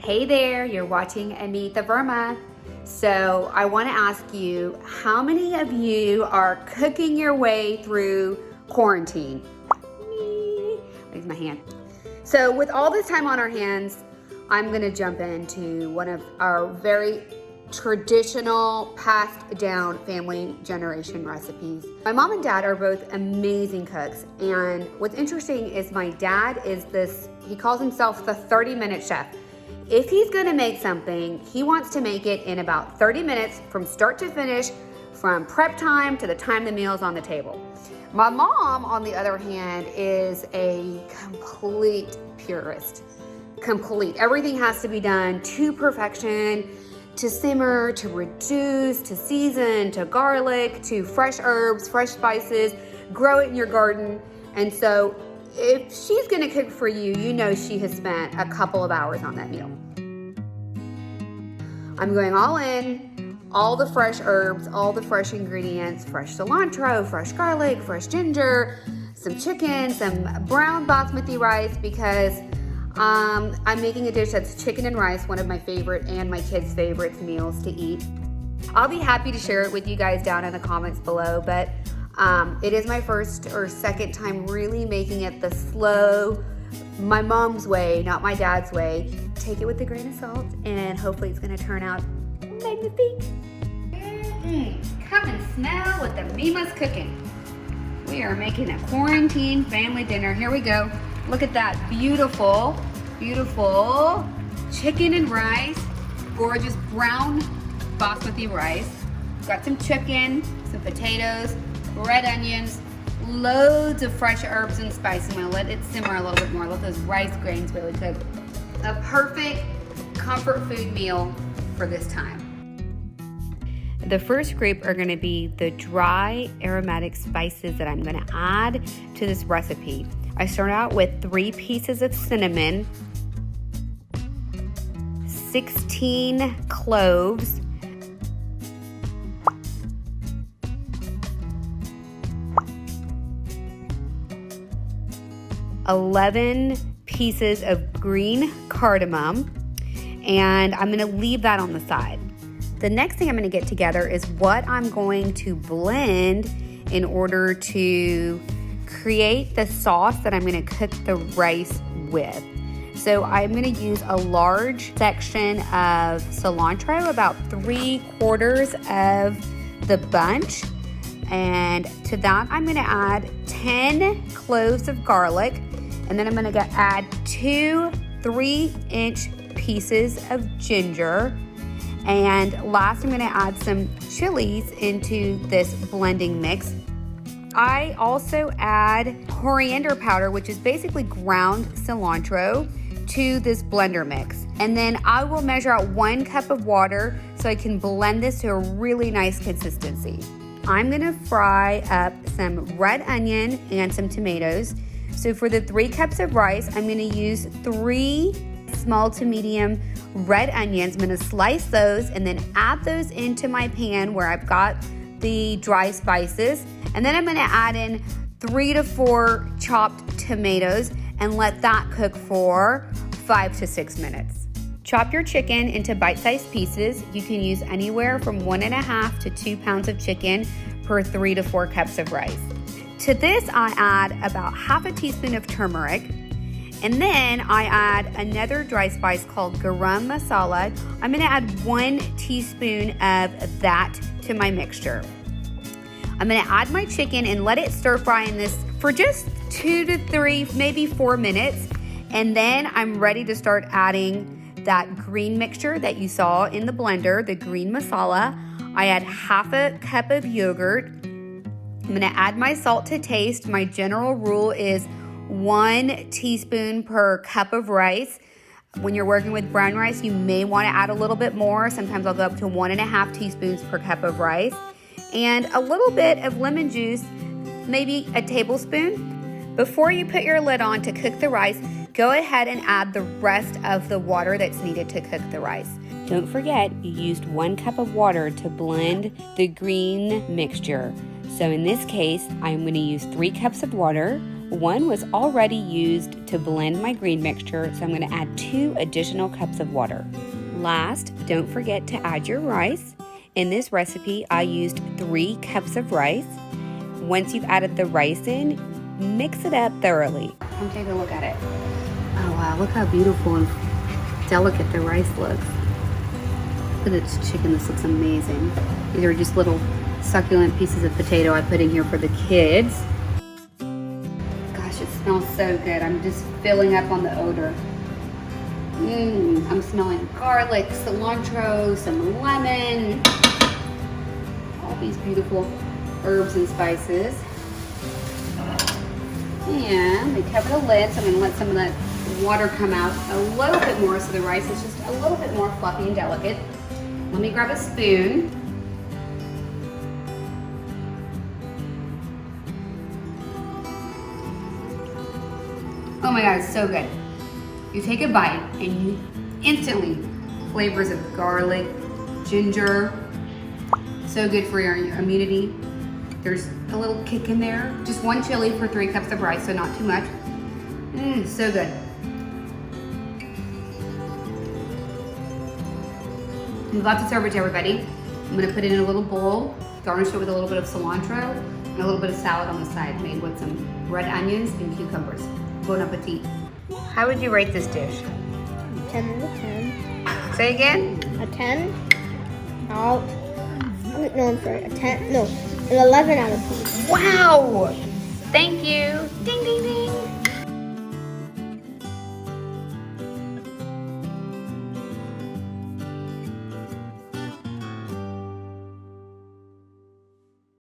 Hey there, you're watching Amitha Verma. So I want to ask you, how many of you are cooking your way through quarantine? Me. Raise my hand. So with all this time on our hands, I'm going to jump into one of our very traditional passed down family generation recipes. My mom and dad are both amazing cooks, and what's interesting is my dad is he calls himself the 30-minute chef. If he's gonna make something, he wants to make it in about 30 minutes from start to finish, from prep time to the time the meal's on the table. My mom, on the other hand, is a complete purist. Everything has to be done to perfection, to simmer, to reduce, to season, to garlic, to fresh herbs, fresh spices, grow it in your garden. And so if she's gonna cook for you, you know she has spent a couple of hours on that meal. I'm going all in, all the fresh herbs, all the fresh ingredients, fresh cilantro, fresh garlic, fresh ginger, some chicken, some brown basmati rice, because I'm making a dish that's chicken and rice, one of my favorite and my kids' favorite meals to eat. I'll be happy to share it with you guys down in the comments below, but it is my first or second time really making it the slow, my mom's way, not my dad's way. Take it with a grain of salt, and hopefully it's gonna turn out magnifique. Come and smell what the Mima's cooking. We are making a quarantine family dinner. Here we go. Look at that beautiful, beautiful chicken and rice, gorgeous brown basmati rice. Got some chicken, some potatoes, red onions, loads of fresh herbs and spices. I'm gonna let it simmer a little bit more. Let those rice grains really cook. A perfect comfort food meal for this time. The first group are gonna be the dry aromatic spices that I'm gonna add to this recipe. I start out with 3 pieces of cinnamon, 16 cloves, 11 pieces of green cardamom, and I'm gonna leave that on the side. The next thing I'm gonna get together is what I'm going to blend in order to create the sauce that I'm gonna cook the rice with. So I'm gonna use a large section of cilantro, about 3/4 of the bunch. And to that, I'm gonna add 10 cloves of garlic. And then I'm gonna add 2 3-inch pieces of ginger. And last, I'm gonna add some chilies into this blending mix. I also add coriander powder, which is basically ground cilantro, to this blender mix. And then I will measure out 1 cup of water so I can blend this to a really nice consistency. I'm gonna fry up some red onion and some tomatoes. So for the 3 cups of rice, I'm gonna use 3 small to medium red onions. I'm gonna slice those and then add those into my pan where I've got the dry spices. And then I'm gonna add in 3 to 4 chopped tomatoes and let that cook for 5 to 6 minutes. Chop your chicken into bite-sized pieces. You can use anywhere from 1.5 to 2 pounds of chicken per 3 to 4 cups of rice. To this, I add about half a teaspoon of turmeric, and then I add another dry spice called garam masala. I'm gonna add 1 teaspoon of that to my mixture. I'm gonna add my chicken and let it stir fry in this for just 2 to 3, maybe 4 minutes. And then I'm ready to start adding that green mixture that you saw in the blender, the green masala. I add half a cup of yogurt. I'm gonna add my salt to taste. My general rule is 1 teaspoon per cup of rice. When you're working with brown rice, you may wanna add a little bit more. Sometimes I'll go up to 1.5 teaspoons per cup of rice. And a little bit of lemon juice, maybe a tablespoon. Before you put your lid on to cook the rice, go ahead and add the rest of the water that's needed to cook the rice. Don't forget, you used 1 cup of water to blend the green mixture. So in this case, I'm going to use 3 cups of water, One was already used to blend my green mixture, so I'm going to add 2 additional cups of water. Last, don't forget to add your rice. In this recipe, I used 3 cups of rice. Once you've added the rice in, mix it up thoroughly. Come take a look at it. Oh wow, look how beautiful and delicate the rice looks. Look at this chicken, this looks amazing. These are just little succulent pieces of potato I put in here for the kids. Gosh, it smells so good. I'm just filling up on the odor. I'm smelling garlic, cilantro, some lemon, all these beautiful herbs and spices. And we cover the lid, so I'm going to let some of that water come out a little bit more so the rice is just a little bit more fluffy and delicate. Let me grab a spoon. Oh my God, it's so good. You take a bite and you instantly flavors of garlic, ginger, so good for your immunity. There's a little kick in there. Just 1 chili for 3 cups of rice, so not too much. So good. I'm about to serve it to everybody. I'm gonna put it in a little bowl, garnish it with a little bit of cilantro, and a little bit of salad on the side, made with some red onions and cucumbers. Bon appetit. How would you rate this dish? 10 out of 10. Say again? A 10 out. No, I'm sorry. A 10. No, an 11 out of 10. Wow! Thank you. Ding, ding, ding.